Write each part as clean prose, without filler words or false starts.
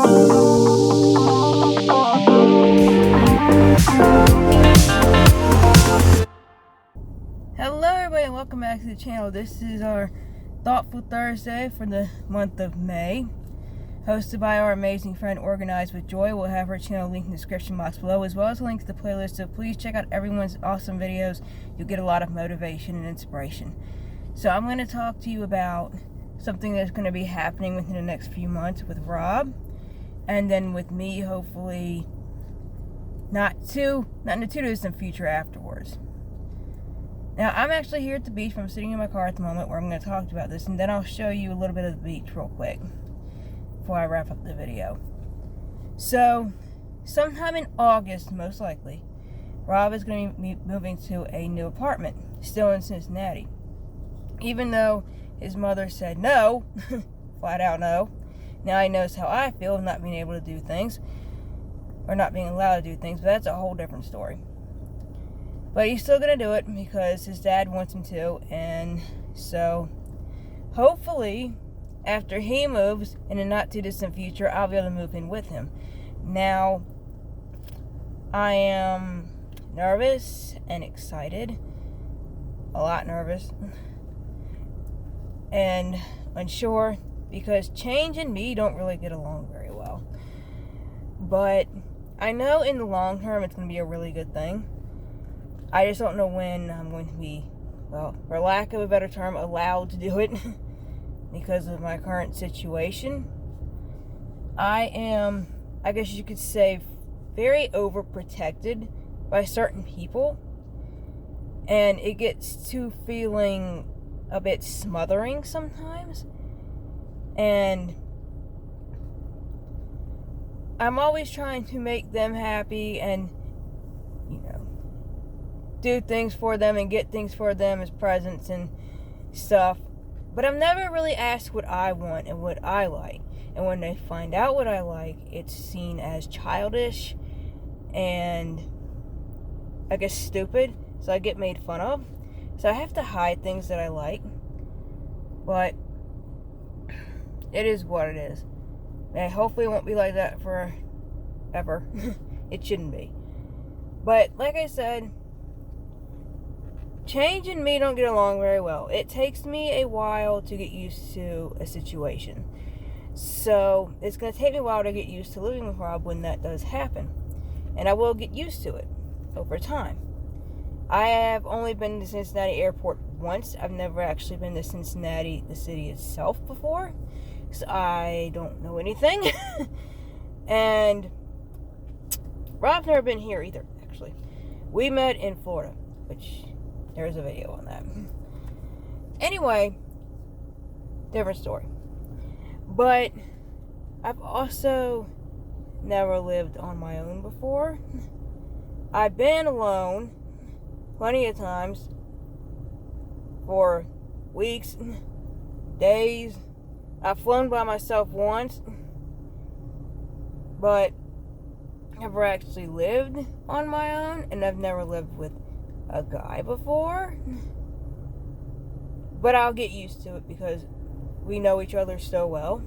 Hello everybody and welcome back to the channel. This is our Thoughtful Thursday for the month of May, hosted by our amazing friend Organized with Joy. We'll have her channel linked in the description box below, as well as a link to the playlist, so please check out everyone's awesome videos. You'll get a lot of motivation and inspiration. So I'm going to talk to you about something that's going to be happening within the next few months with Rob, and then with me, hopefully not in the too distant future afterwards. Now, I'm actually here at the beach. I'm sitting in my car at the moment where I'm going to talk about this, and then I'll show you a little bit of the beach real quick before I wrap up the video. So, sometime in August, most likely, Rob is going to be moving to a new apartment, still in Cincinnati. Even though his mother said no, flat out no, now he knows how I feel of not being able to do things, or not being allowed to do things, but that's a whole different story. But he's still going to do it because his dad wants him to. And so, hopefully, after he moves, in a not too distant future, I'll be able to move in with him. Now, I am nervous and excited. A lot nervous. And unsure, because change and me don't really get along very well. But I know in the long term it's going to be a really good thing. I just don't know when I'm going to be, well, for lack of a better term, allowed to do it because of my current situation. I am, I guess you could say, very overprotected by certain people, and it gets to feeling a bit smothering sometimes. And I'm always trying to make them happy and, do things for them and get things for them as presents and stuff. But I'm never really asked what I want and what I like. And when they find out what I like, it's seen as childish and, I guess, stupid. So I get made fun of. So I have to hide things that I like. But it is what it is. And hopefully it won't be like that forever. It shouldn't be. But like I said, change and me don't get along very well. It takes me a while to get used to a situation. So it's going to take me a while to get used to living with Rob when that does happen. And I will get used to it over time. I have only been to Cincinnati Airport once. I've never actually been to Cincinnati, the city itself, before. So I don't know anything. And Rob's never been here either, actually. We met in Florida, which there's a video on that. Anyway, different story. But I've also never lived on my own before. I've been alone plenty of times for weeks, days. I've flown by myself once, but never actually lived on my own, and I've never lived with a guy before. But I'll get used to it because we know each other so well,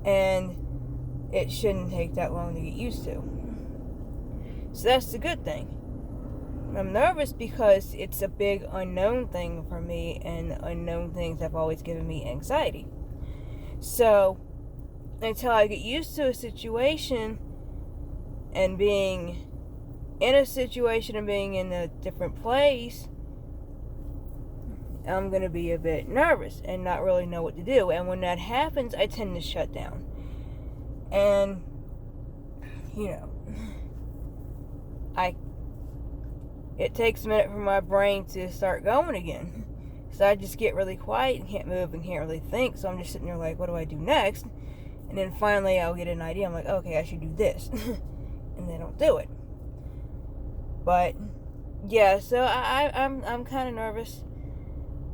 and it shouldn't take that long to get used to. So that's the good thing. I'm nervous because it's a big unknown thing for me, and unknown things have always given me anxiety. So until I get used to a situation and being in a situation and being in a different place, I'm going to be a bit nervous and not really know what to do. And when that happens, I tend to shut down. And, it takes a minute for my brain to start going again. So I just get really quiet and can't move and can't really think. So I'm just sitting there like, what do I do next? And then finally I'll get an idea. I'm like, okay, I should do this. And then I'll do it. But yeah, so I'm kind of nervous,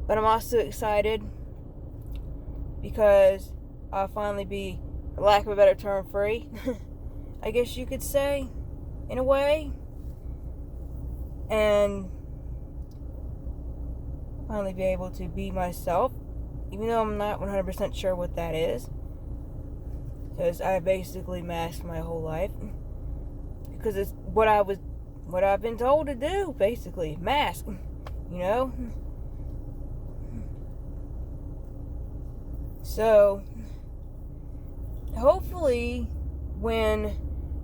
but I'm also excited because I'll finally be, for lack of a better term, free. I guess you could say, in a way. And finally be able to be myself, even though I'm not 100% sure what that is. because I basically masked my whole life. Because it's what I've been told to do, basically. Mask. You know? So, hopefully, when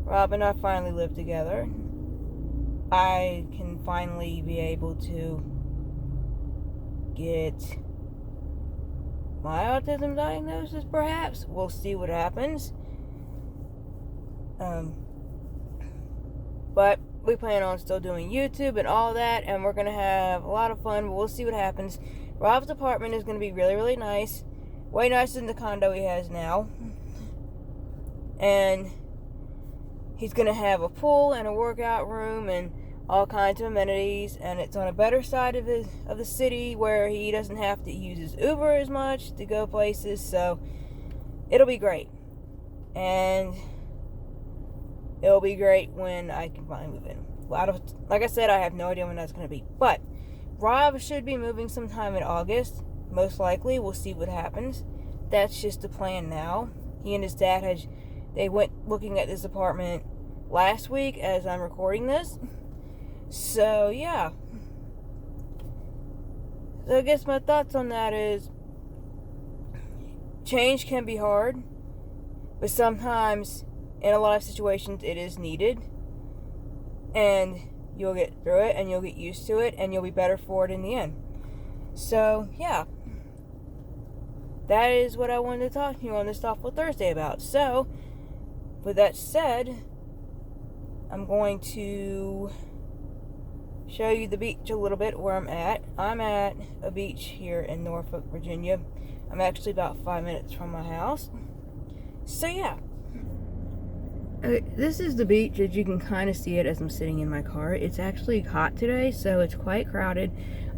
Rob and I finally live together, I can finally be able to get my autism diagnosis, perhaps. We'll see what happens. But we plan on still doing YouTube and all that, and we're going to have a lot of fun, but we'll see what happens. Rob's apartment is going to be really, really nice. Way nicer than the condo he has now. And he's going to have a pool and a workout room and all kinds of amenities, and it's on a better side of the city where he doesn't have to use his Uber as much to go places, so it'll be great. And it'll be great when I can finally move in. Well, like I said, I have no idea when that's going to be, but Rob should be moving sometime in August, most likely. We'll see what happens. That's just the plan now. He and his dad they went looking at this apartment last week as I'm recording this. So, yeah. So I guess my thoughts on that is, change can be hard, but sometimes, in a lot of situations, it is needed. And you'll get through it, and you'll get used to it, and you'll be better for it in the end. So, yeah. That is what I wanted to talk to you on this Thoughtful Thursday about. So, with that said, I'm going to show you the beach a little bit where I'm at. I'm at a beach here in Norfolk, Virginia. I'm actually about 5 minutes from my house. So yeah. This is the beach, as you can kind of see it as I'm sitting in my car. It's actually hot today, so it's quite crowded.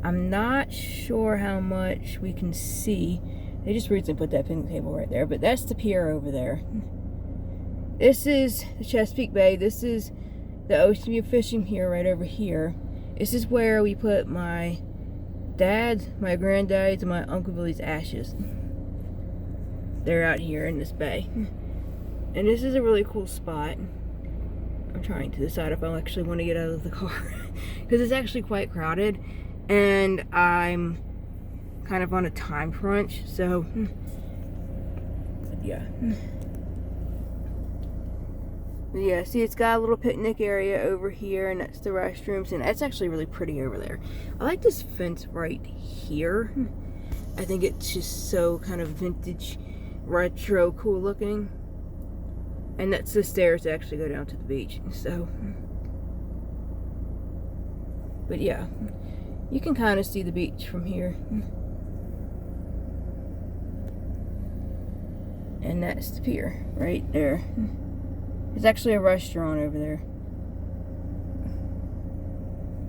I'm not sure how much we can see. They just recently put that picnic table right there, but that's the pier over there. This is the Chesapeake Bay. This is the Ocean View Fishing Pier right over here. This is where we put my dad's, my granddad's, and my Uncle Billy's ashes. They're out here in this bay. And this is a really cool spot. I'm trying to decide if I actually want to get out of the car. Because it's actually quite crowded. And I'm kind of on a time crunch. So, yeah. Yeah, see, it's got a little picnic area over here, and that's the restrooms, and it's actually really pretty over there. I like this fence right here. I think it's just so kind of vintage, retro, cool looking. And that's the stairs that actually go down to the beach, so. But yeah, you can kind of see the beach from here. And that's the pier right there. There's actually a restaurant over there.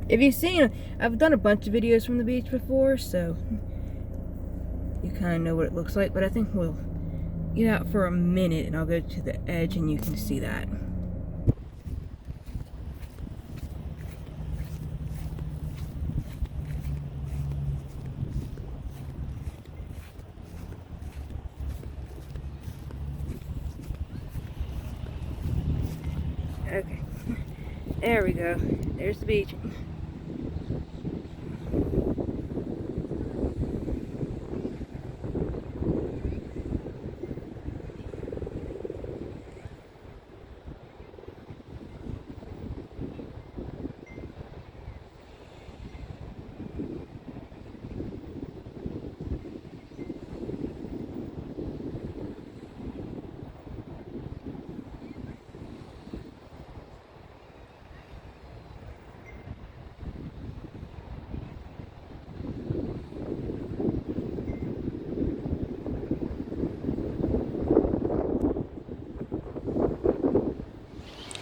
If you've seen, I've done a bunch of videos from the beach before, so you kind of know what it looks like. But I think we'll get out for a minute and I'll go to the edge and you can see that. Okay, there we go. There's the beach.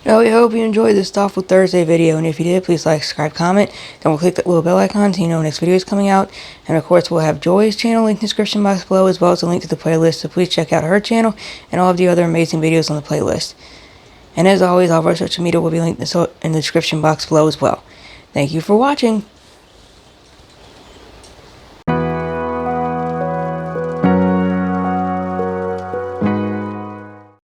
Well, we hope you enjoyed this Thoughtful Thursday video, and if you did, please like, subscribe, comment, then we'll click that little bell icon so you know when next video is coming out. And of course, we'll have Joy's channel linked in the description box below, as well as a link to the playlist, so please check out her channel and all of the other amazing videos on the playlist. And as always, all of our social media will be linked in the description box below as well. Thank you for watching.